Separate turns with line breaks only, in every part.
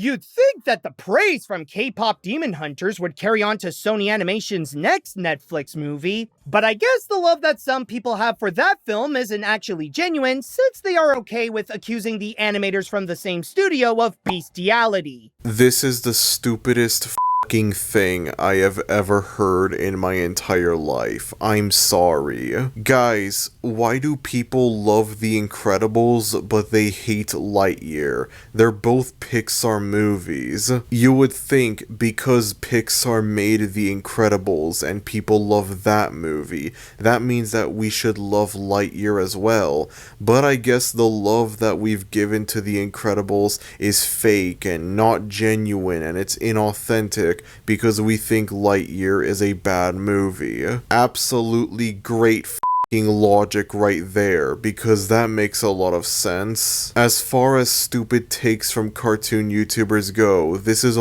You'd think that the praise from K-pop Demon Hunters would carry on to Sony Animation's next Netflix movie, but I guess the love that some people have for that film isn't actually genuine, since they are okay with accusing the animators from the same studio of bestiality.
This is the stupidest fucking thing I have ever heard in my entire life. I'm sorry. Guys, why do people love The Incredibles but they hate Lightyear? They're both Pixar movies. You would think because Pixar made The Incredibles and people love that movie, that means that we should love Lightyear as well. But I guess the love that we've given to The Incredibles is fake and not genuine, and it's inauthentic because we think Lightyear is a bad movie. Absolutely great logic right there, because that makes a lot of sense. As far as stupid takes from cartoon YouTubers go, this is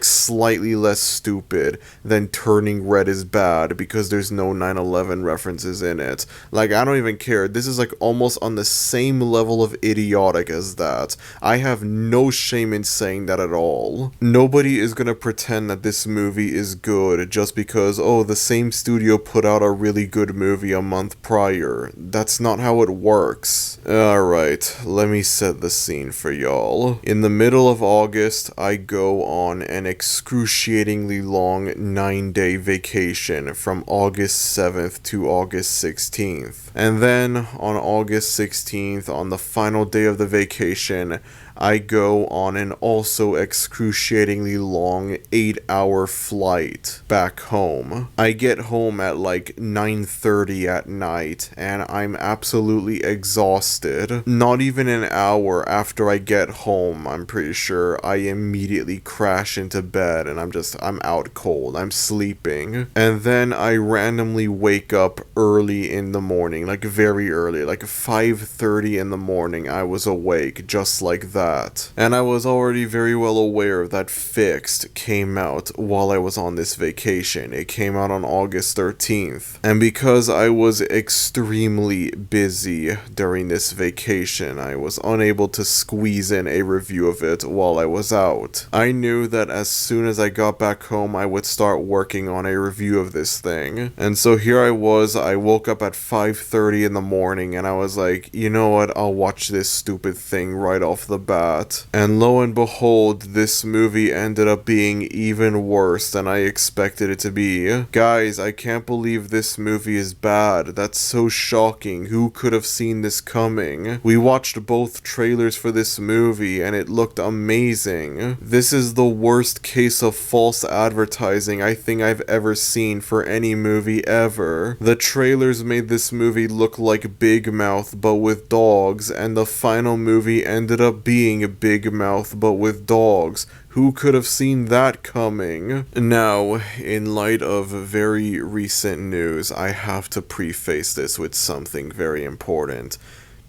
slightly less stupid than Turning Red is bad because there's no 9/11 references in it. Like, I don't even care. This is like almost on the same level of idiotic as that. I have no shame in saying that at all. Nobody is gonna pretend that this movie is good just because, oh, the same studio put out a really good movie a month prior. That's not how it works. Alright, let me set the scene for y'all. In the middle of August, I go on an excruciatingly long 9-day vacation from August 7th to August 16th. And then on August 16th, on the final day of the vacation, I go on an also excruciatingly long 8-hour flight back home. I get home at like 9:30 at night and I'm absolutely exhausted. Not even an hour after I get home, I'm pretty sure, I immediately crash into bed and I'm out cold. I'm sleeping. And then I randomly wake up early in the morning, like very early, like 5:30 in the morning I was awake just like that. And I was already very well aware that Fixed came out while I was on this vacation. It came out on August 13th. And because I was extremely busy during this vacation, I was unable to squeeze in a review of it while I was out. I knew that as soon as I got back home, I would start working on a review of this thing. And so here I was, I woke up at 5:30 in the morning and I was like, you know what, I'll watch this stupid thing right off the bat. And lo and behold, this movie ended up being even worse than I expected it to be. Guys, I can't believe this movie is bad. That's so shocking. Who could have seen this coming? We watched both trailers for this movie and it looked amazing. This is the worst case of false advertising I think I've ever seen for any movie ever. The trailers made this movie look like Big Mouth but with dogs, and the final movie ended up being Big Mouth but with dogs. Who could have seen that coming? Now, in light of very recent news, I have to preface this with something very important.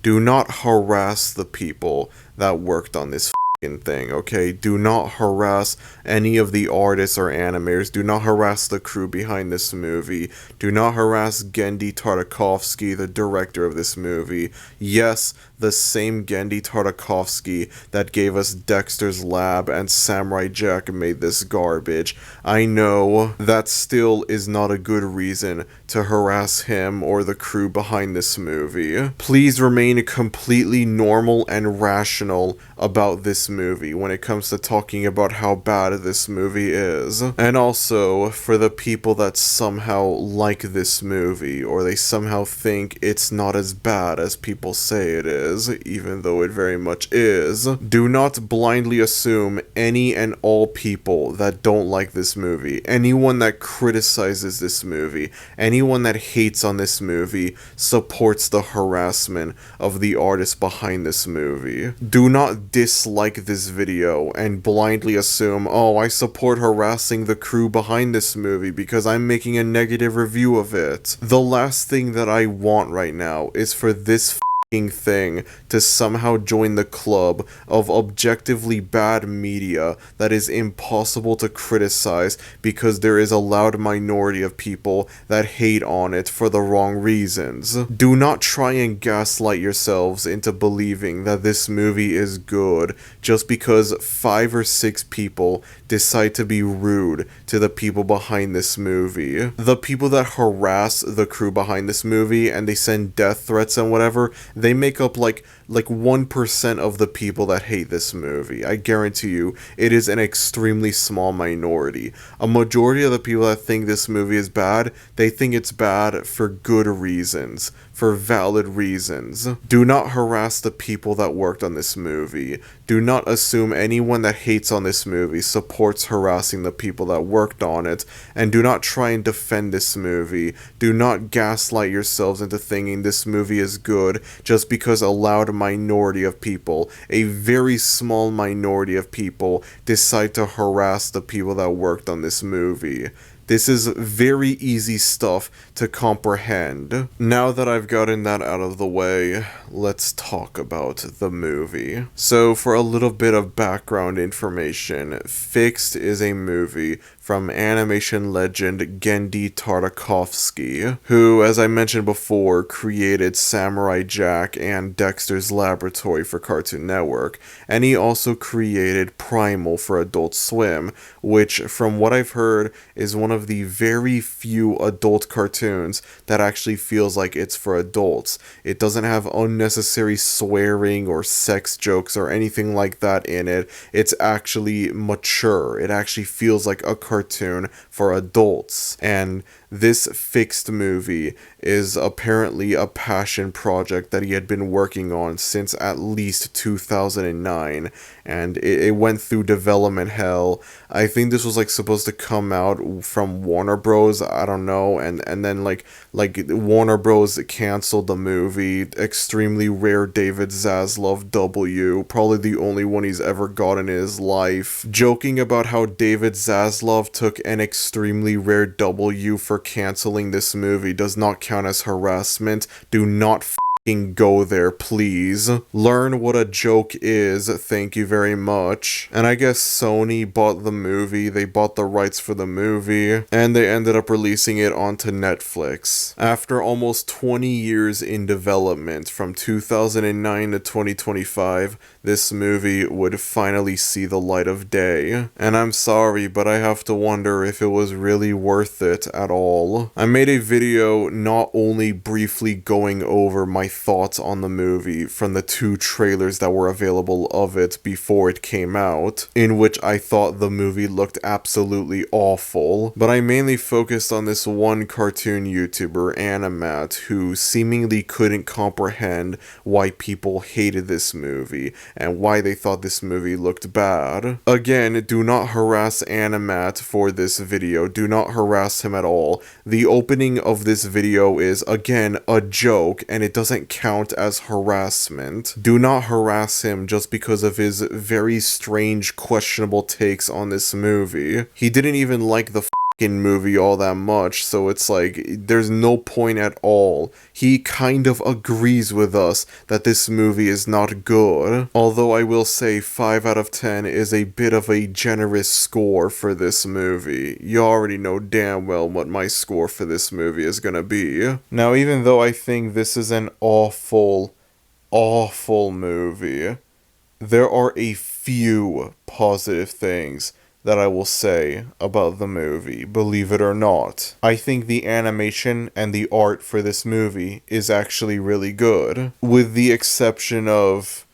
Do not harass the people that worked on this thing, okay? Do not harass any of the artists or animators. Do not harass the crew behind this movie. Do not harass Genndy Tartakovsky, the director of this movie. Yes, the same Genndy Tartakovsky that gave us Dexter's Lab and Samurai Jack made this garbage. I know that still is not a good reason to harass him or the crew behind this movie. Please remain completely normal and rational about this movie when it comes to talking about how bad this movie is. And also, for the people that somehow like this movie, or they somehow think it's not as bad as people say it is, even though it very much is, do not blindly assume any and all people that don't like this movie, anyone that criticizes this movie, anyone that hates on this movie, supports the harassment of the artists behind this movie. Do not dislike this video and blindly assume, oh, I support harassing the crew behind this movie because I'm making a negative review of it. The last thing that I want right now is for this thing to somehow join the club of objectively bad media that is impossible to criticize because there is a loud minority of people that hate on it for the wrong reasons. Do not try and gaslight yourselves into believing that this movie is good just because 5 or 6 people decide to be rude to the people behind this movie. The people that harass the crew behind this movie and they send death threats and whatever, they make up like 1% of the people that hate this movie. I guarantee you, it is an extremely small minority. A majority of the people that think this movie is bad, they think it's bad for good reasons, for valid reasons. Do not harass the people that worked on this movie. Do not assume anyone that hates on this movie supports harassing the people that worked on it, and do not try and defend this movie. Do not gaslight yourselves into thinking this movie is good just because a loud minority of people, a very small minority of people, decide to harass the people that worked on this movie. This is very easy stuff to comprehend. Now that I've gotten that out of the way, let's talk about the movie. So for a little bit of background information, Fixed is a movie from animation legend Genndy Tartakovsky, who, as I mentioned before, created Samurai Jack and Dexter's Laboratory for Cartoon Network, and he also created Primal for Adult Swim, which, from what I've heard, is one of the very few adult cartoons that actually feels like it's for adults. It doesn't have unnecessary swearing or sex jokes or anything like that in it. It's actually mature. It actually feels like a cartoon for adults. And this Fixed movie is apparently a passion project that he had been working on since at least 2009, and it went through development hell. I think this was like supposed to come out from Warner Bros. I don't know, and then like Warner Bros. Canceled the movie. Extremely rare David Zaslav W, probably the only one he's ever got in his life, joking about how David Zaslav took an extremely rare W for canceling this movie does not count as harassment. Do not go there, please. Learn what a joke is, thank you very much. And I guess Sony bought the movie, they bought the rights for the movie, and they ended up releasing it onto Netflix. After almost 20 years in development, from 2009 to 2025, this movie would finally see the light of day. And I'm sorry, but I have to wonder if it was really worth it at all. I made a video not only briefly going over my thoughts on the movie from the 2 trailers that were available of it before it came out, in which I thought the movie looked absolutely awful, but I mainly focused on this one cartoon YouTuber, Animat, who seemingly couldn't comprehend why people hated this movie and why they thought this movie looked bad. Again, do not harass Animat for this video. Do not harass him at all. The opening of this video is, again, a joke, and it doesn't count as harassment. Do not harass him just because of his very strange, questionable takes on this movie. He didn't even like the movie all that much, so it's like, there's no point at all. He kind of agrees with us that this movie is not good, although I will say 5 out of 10 is a bit of a generous score for this movie. You already know damn well what my score for this movie is gonna be. Now, even though I think this is an awful movie, there are a few positive things that I will say about the movie, believe it or not. I think the animation and the art for this movie is actually really good, with the exception of...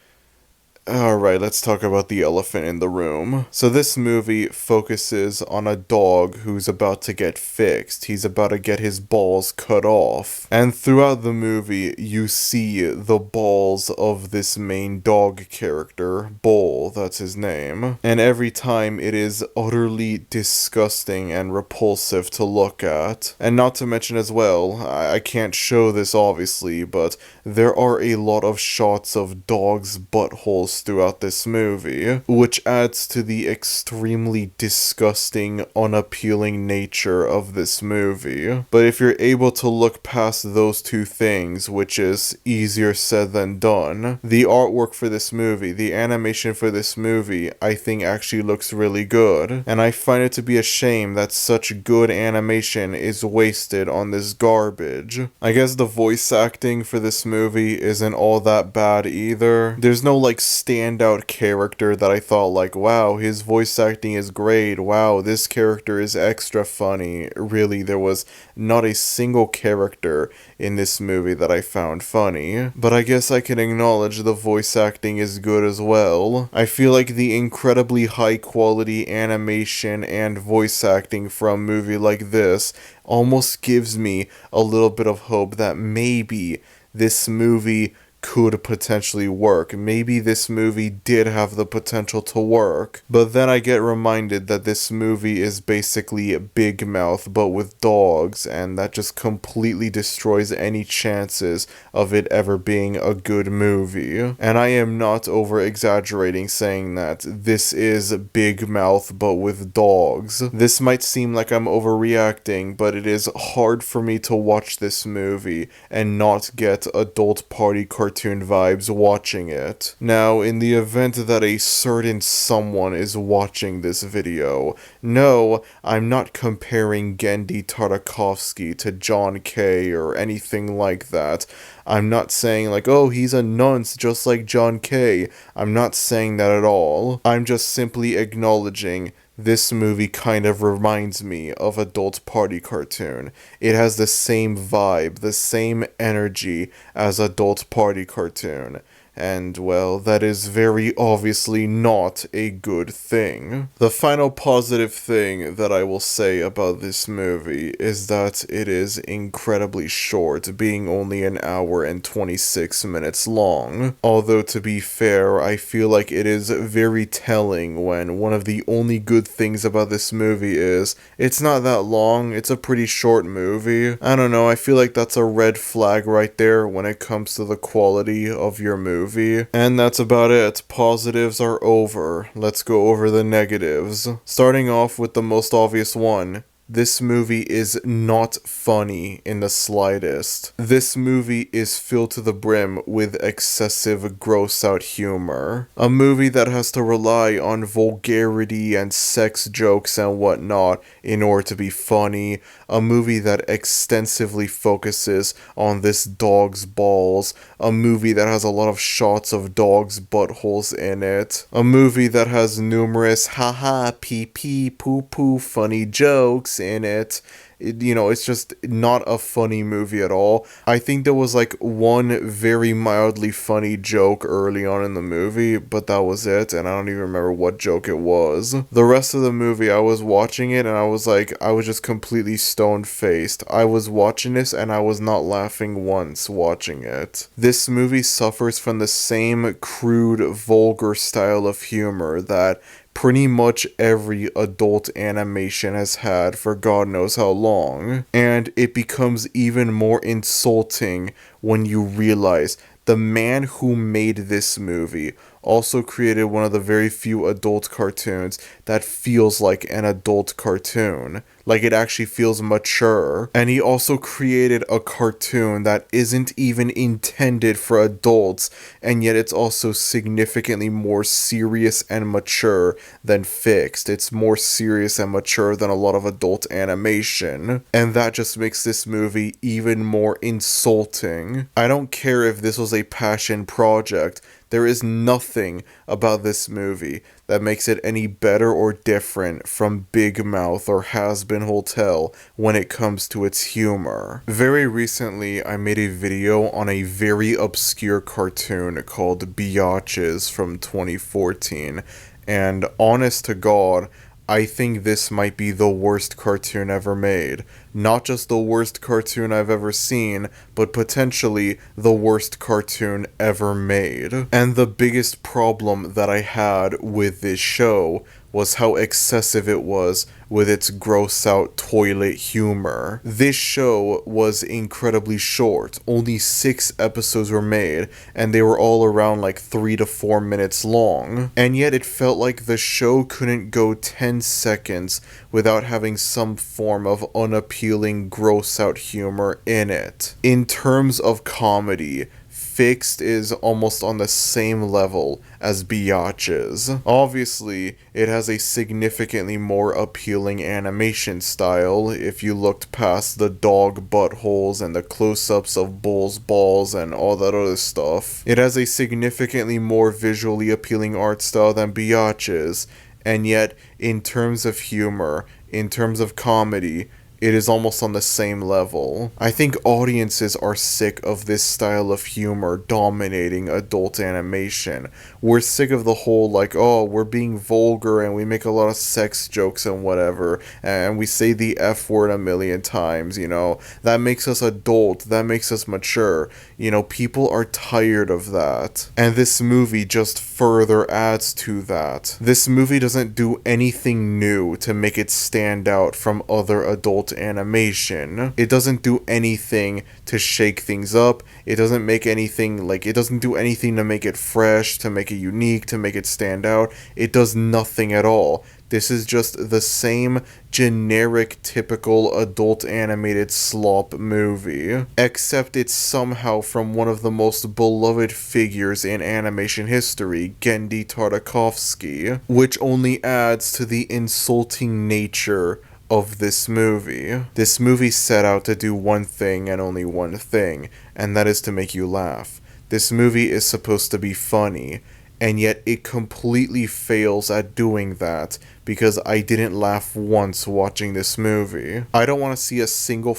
Alright, let's talk about the elephant in the room. So this movie focuses on a dog who's about to get fixed. He's about to get his balls cut off. And throughout the movie, you see the balls of this main dog character, Bull, that's his name. And every time it is utterly disgusting and repulsive to look at. And not to mention as well, I can't show this obviously, but there are a lot of shots of dogs' buttholes balls throughout this movie, which adds to the extremely disgusting, unappealing nature of this movie. But if you're able to look past those two things, which is easier said than done, the artwork for this movie, the animation for this movie, I think actually looks really good. And I find it to be a shame that such good animation is wasted on this garbage. I guess the voice acting for this movie isn't all that bad either. There's no like standout character that I thought like, wow, his voice acting is great, wow, this character is extra funny. Really, there was not a single character in this movie that I found funny. But I guess I can acknowledge the voice acting is good as well. I feel like the incredibly high quality animation and voice acting for a movie like this almost gives me a little bit of hope that maybe this movie could potentially work. Maybe this movie did have the potential to work. But then I get reminded that this movie is basically Big Mouth but with dogs, and that just completely destroys any chances of it ever being a good movie. And I am not over exaggerating saying that this is Big Mouth but with dogs. This might seem like I'm overreacting, but it is hard for me to watch this movie and not get adult party cartoon vibes watching it. Now, in the event that a certain someone is watching this video, no, I'm not comparing Genndy Tartakovsky to John K or anything like that. I'm not saying like, oh, he's a nunce just like John K. I'm not saying that at all. I'm just simply acknowledging this movie kind of reminds me of adult party cartoon. It has the same vibe, the same energy as adult party cartoon. And, well, that is very obviously not a good thing. The final positive thing that I will say about this movie is that it is incredibly short, being only an hour and 26 minutes long. Although, to be fair, I feel like it is very telling when one of the only good things about this movie is it's not that long, it's a pretty short movie. I don't know, I feel like that's a red flag right there when it comes to the quality of your movie. And that's about it. Positives are over. Let's go over the negatives. Starting off with the most obvious one. This movie is not funny in the slightest. This movie is filled to the brim with excessive gross-out humor. A movie that has to rely on vulgarity and sex jokes and whatnot in order to be funny. A movie that extensively focuses on this dog's balls. A movie that has a lot of shots of dogs' buttholes in it. A movie that has numerous haha, pee-pee, poo-poo funny jokes in it. It's just not a funny movie at all. I think there was like one very mildly funny joke early on in the movie, but that was it, and I don't even remember what joke it was. The rest of the movie, I was watching it and I was just completely stone-faced. I was watching this and I was not laughing once watching it. This movie suffers from the same crude, vulgar style of humor that pretty much every adult animation has had for God knows how long. And it becomes even more insulting when you realize the man who made this movie also created one of the very few adult cartoons that feels like an adult cartoon. Like it actually feels mature. And he also created a cartoon that isn't even intended for adults, and yet it's also significantly more serious and mature than Fixed. It's more serious and mature than a lot of adult animation. And that just makes this movie even more insulting. I don't care if this was a passion project. There is nothing about this movie that makes it any better or different from Big Mouth or Has Been Hotel when it comes to its humor. Very recently, I made a video on a very obscure cartoon called Biatches from 2014, and honest to God, I think this might be the worst cartoon ever made. Not just the worst cartoon I've ever seen, but potentially the worst cartoon ever made. And the biggest problem that I had with this show was how excessive it was with its gross out toilet humor. This show was incredibly short. Only 6 episodes were made, and they were all around like 3 to 4 minutes long. And yet it felt like the show couldn't go 10 seconds without having some form of unappealing gross out humor in it. In terms of comedy, Fixed is almost on the same level as Biatch's. Obviously, it has a significantly more appealing animation style if you looked past the dog buttholes and the close-ups of Bull's balls and all that other stuff. It has a significantly more visually appealing art style than Biatch's, and yet, in terms of humor, in terms of comedy, it is almost on the same level. I think audiences are sick of this style of humor dominating adult animation. We're sick of the whole like, oh, we're being vulgar and we make a lot of sex jokes and whatever, and we say the F word a million times, you know. That makes us adult, that makes us mature. You know, people are tired of that. And this movie just further adds to that. This movie doesn't do anything new to make it stand out from other adult animation. It doesn't do anything to shake things up. It doesn't make anything, like, it doesn't do anything to make it fresh, to make it unique, to make it stand out. It does nothing at all. This is just the same generic, typical adult animated slop movie, except it's somehow from one of the most beloved figures in animation history, Genndy Tartakovsky, which only adds to the insulting nature of this movie. This movie set out to do one thing and only one thing, and that is to make you laugh. This movie is supposed to be funny, and yet it completely fails at doing that because I didn't laugh once watching this movie. I don't want to see a single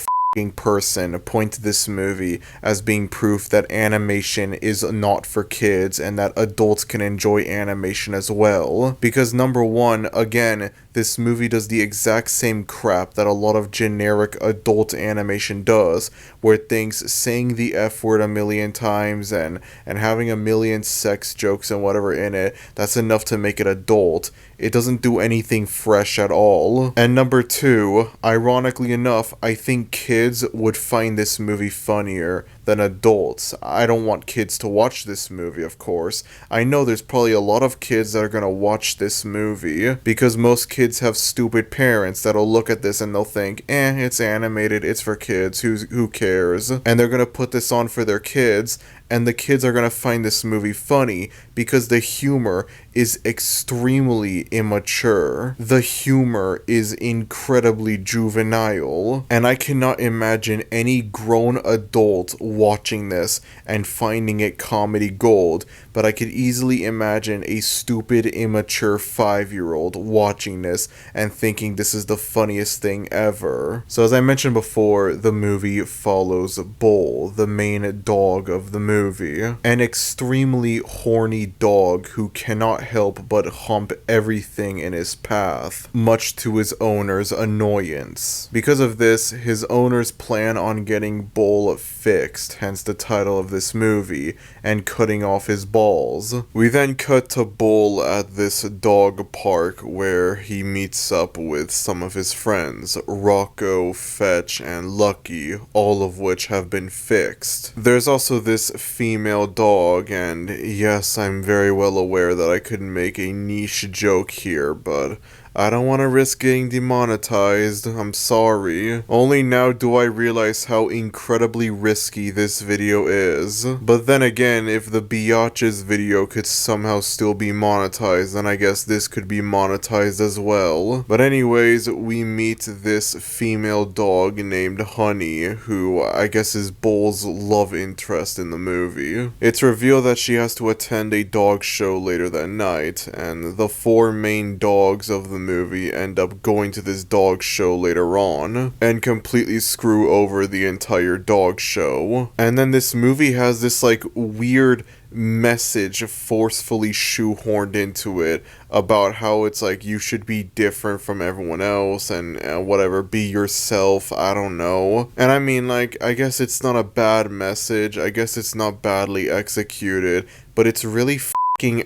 person point to this movie as being proof that animation is not for kids and that adults can enjoy animation as well. Because number one, again, this movie does the exact same crap that a lot of generic adult animation does, where things saying the F word a million times and having a million sex jokes and whatever in it, that's enough to make it adult. It doesn't do anything fresh at all. And number two, ironically enough, I think kids would find this movie funnier than adults. I don't want kids to watch this movie, of course. I know there's probably a lot of kids that are gonna watch this movie, because most kids have stupid parents that'll look at this and they'll think, it's animated, it's for kids, who cares? And they're gonna put this on for their kids, and the kids are gonna find this movie funny because the humor is extremely immature. The humor is incredibly juvenile, and I cannot imagine any grown adult watching this and finding it comedy gold, but I could easily imagine a stupid, immature 5-year-old watching this and thinking this is the funniest thing ever. So as I mentioned before, the movie follows Bull, the main dog of the movie, an extremely horny dog who cannot help but hump everything in his path, much to his owner's annoyance. Because of this, his owners plan on getting Bull fixed, hence the title of this movie, and cutting off his balls. We then cut to Bull at this dog park where he meets up with some of his friends, Rocco, Fetch, and Lucky, all of which have been fixed. There's also this female dog, and yes, I'm very well aware that I could make a niche joke here, but I don't want to risk getting demonetized, I'm sorry. Only now do I realize how incredibly risky this video is. But then again, if the Biatch's video could somehow still be monetized, then I guess this could be monetized as well. But anyways, we meet this female dog named Honey, who I guess is Bull's love interest in the movie. It's revealed that she has to attend a dog show later that night, and the 4 main dogs of the movie end up going to this dog show later on and completely screw over the entire dog show. And then this movie has this like weird message forcefully shoehorned into it about how it's like you should be different from everyone else and whatever, be yourself, I don't know. And I mean, like, I guess it's not a bad message, I guess it's not badly executed, but it's really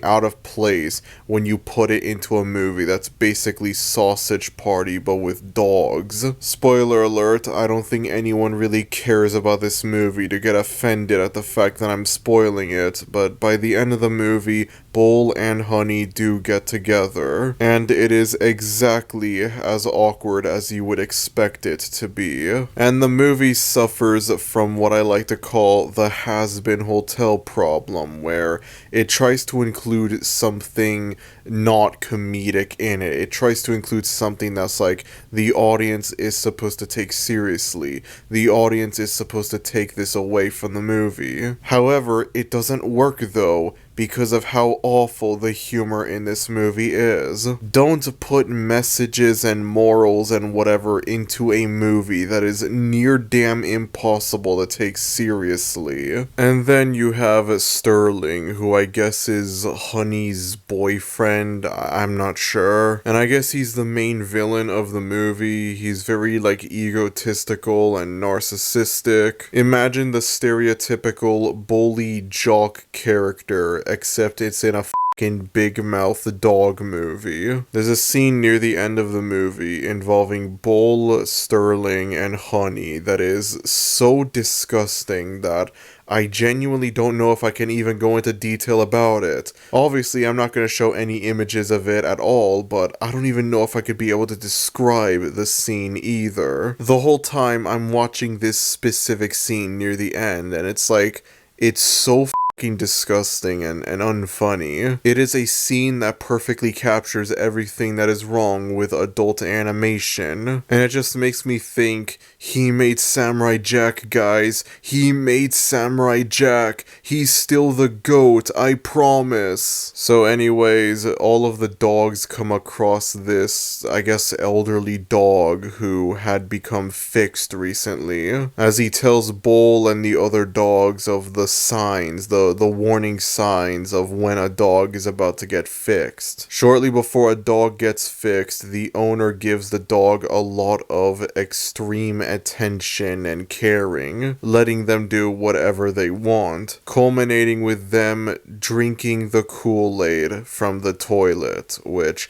out of place when you put it into a movie that's basically Sausage Party but with dogs. Spoiler alert, I don't think anyone really cares about this movie to get offended at the fact that I'm spoiling it, but by the end of the movie, Bull and Honey do get together, and it is exactly as awkward as you would expect it to be. And the movie suffers from what I like to call the has-been hotel problem, where it tries to include something not comedic in it. It tries to include something that's like, the audience is supposed to take seriously. The audience is supposed to take this away from the movie. However, it doesn't work though, because of how awful the humor in this movie is. Don't put messages and morals and whatever into a movie that is near damn impossible to take seriously. And then you have Sterling, who I guess is Honey's boyfriend, I'm not sure. And I guess he's the main villain of the movie. He's very like egotistical and narcissistic. Imagine the stereotypical bully jock character, except it's in a fucking big mouth dog movie. There's a scene near the end of the movie involving Bull, Sterling, and Honey that is so disgusting that I genuinely don't know if I can even go into detail about it. Obviously, I'm not going to show any images of it at all, but I don't even know if I could be able to describe the scene either. The whole time I'm watching this specific scene near the end, and it's like, it's so fucking disgusting and unfunny. It is a scene that perfectly captures everything that is wrong with adult animation, and it just makes me think, he made Samurai Jack, guys. He made Samurai Jack. He's still the GOAT, I promise. So anyways, all of the dogs come across this, I guess, elderly dog who had become fixed recently, as he tells Bull and the other dogs of the signs, the warning signs of when a dog is about to get fixed. Shortly before a dog gets fixed, the owner gives the dog a lot of extreme attention and caring, letting them do whatever they want, culminating with them drinking the Kool-Aid from the toilet, which,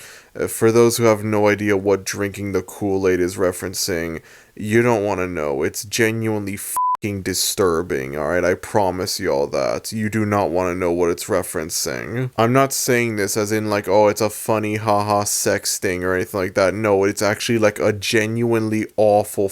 for those who have no idea what drinking the Kool-Aid is referencing, you don't want to know. It's genuinely disturbing, alright? I promise y'all that. You do not want to know what it's referencing. I'm not saying this as in like, oh, it's a funny haha sex thing or anything like that. No, it's actually like a genuinely awful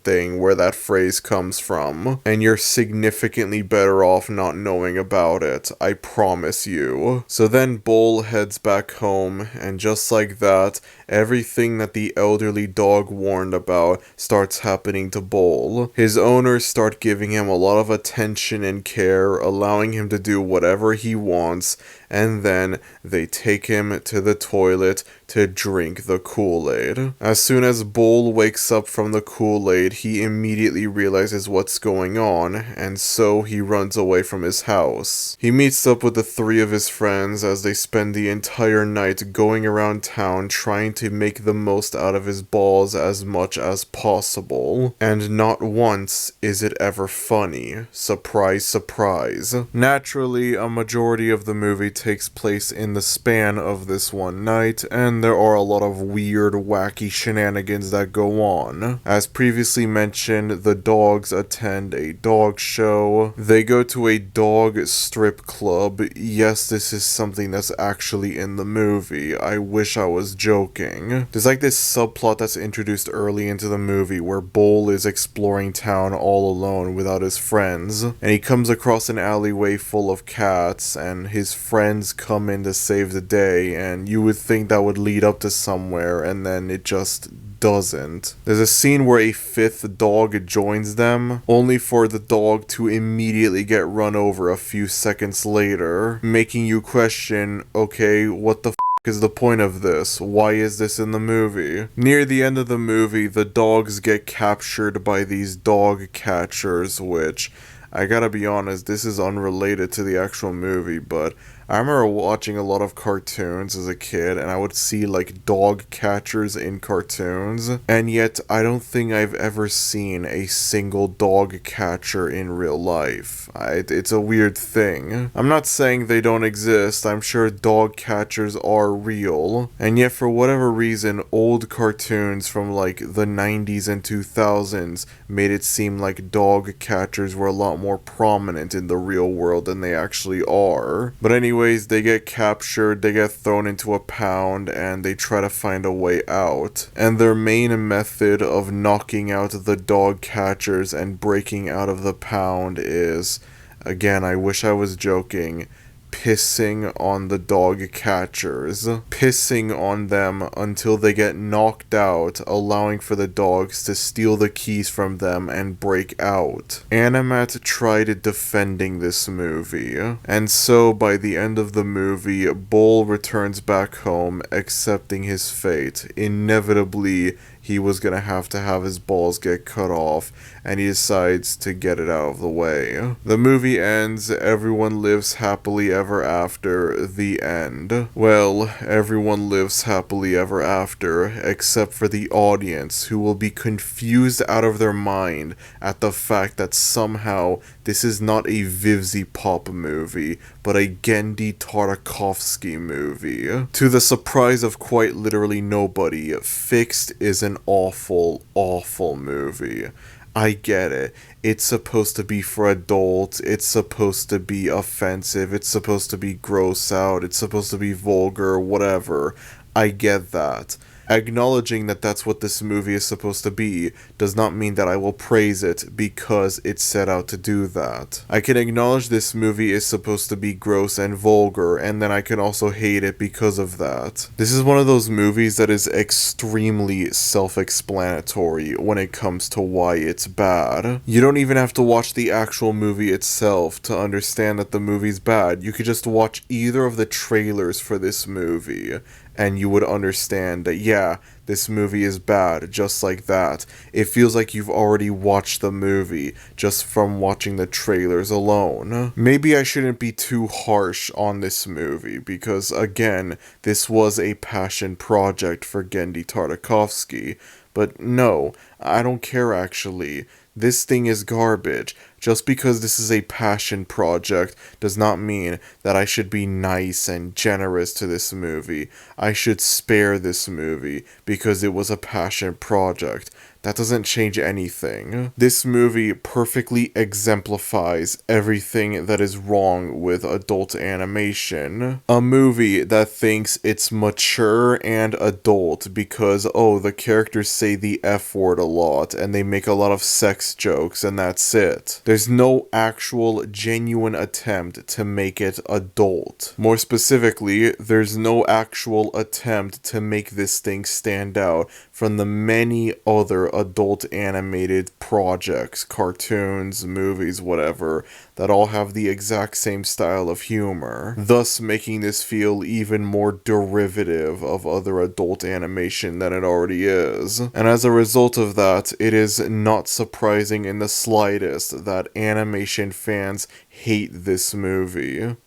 thing where that phrase comes from, and you're significantly better off not knowing about it, I promise you. So then Bull heads back home, and just like that, everything that the elderly dog warned about starts happening to Bull. His owners start giving him a lot of attention and care, allowing him to do whatever he wants, and then they take him to the toilet to drink the Kool-Aid. As soon as Bull wakes up from the Kool-Aid, he immediately realizes what's going on, and so he runs away from his house. He meets up with the three of his friends as they spend the entire night going around town trying to make the most out of his balls as much as possible. And not once is it ever funny. Surprise, surprise. Naturally, a majority of the movie takes place in the span of this one night, and there are a lot of weird, wacky shenanigans that go on. As previously mentioned, the dogs attend a dog show. They go to a dog strip club. Yes, this is something that's actually in the movie. I wish I was joking. There's like this subplot that's introduced early into the movie where Bull is exploring town all alone without his friends, and he comes across an alleyway full of cats, and his friends come in to save the day, and you would think that would lead up to somewhere, and then it just doesn't. There's a scene where a fifth dog joins them, only for the dog to immediately get run over a few seconds later, making you question, okay, what the is the point of this? Why is this in the movie? Near the end of the movie, the dogs get captured by these dog catchers, which, I gotta be honest, this is unrelated to the actual movie, but I remember watching a lot of cartoons as a kid, and I would see like dog catchers in cartoons, and yet I don't think I've ever seen a single dog catcher in real life. It's a weird thing. I'm not saying they don't exist, I'm sure dog catchers are real, and yet for whatever reason, old cartoons from like the 90s and 2000s made it seem like dog catchers were a lot more prominent in the real world than they actually are. But anyways, they get captured, they get thrown into a pound, and they try to find a way out. And their main method of knocking out the dog catchers and breaking out of the pound is, again, I wish I was joking, pissing on the dog catchers. Pissing on them until they get knocked out, allowing for the dogs to steal the keys from them and break out. Animat tried defending this movie, and so by the end of the movie, Bull returns back home, accepting his fate. Inevitably, he was gonna have to have his balls get cut off, and he decides to get it out of the way. The movie ends, everyone lives happily ever after, the end. Well, everyone lives happily ever after, except for the audience, who will be confused out of their mind at the fact that somehow this is not a Vivzy Pop movie, but a Genndy Tartakovsky movie. To the surprise of quite literally nobody, Fixed is an awful, awful movie. I get it. It's supposed to be for adults, it's supposed to be offensive, it's supposed to be gross out, it's supposed to be vulgar, whatever. I get that. Acknowledging that that's what this movie is supposed to be does not mean that I will praise it because it set out to do that. I can acknowledge this movie is supposed to be gross and vulgar, and then I can also hate it because of that. This is one of those movies that is extremely self-explanatory when it comes to why it's bad. You don't even have to watch the actual movie itself to understand that the movie's bad. You could just watch either of the trailers for this movie, and you would understand that, yeah, this movie is bad, just like that. It feels like you've already watched the movie, just from watching the trailers alone. Maybe I shouldn't be too harsh on this movie, because again, this was a passion project for Genndy Tartakovsky. But no, I don't care actually. This thing is garbage. Just because this is a passion project does not mean that I should be nice and generous to this movie. I should spare this movie because it was a passion project. That doesn't change anything. This movie perfectly exemplifies everything that is wrong with adult animation. A movie that thinks it's mature and adult because, oh, the characters say the F word a lot and they make a lot of sex jokes and that's it. There's no actual genuine attempt to make it adult. More specifically, there's no actual attempt to make this thing stand out from the many other adult animated projects, cartoons, movies, whatever, that all have the exact same style of humor, thus making this feel even more derivative of other adult animation than it already is. And as a result of that, it is not surprising in the slightest that animation fans hate this movie.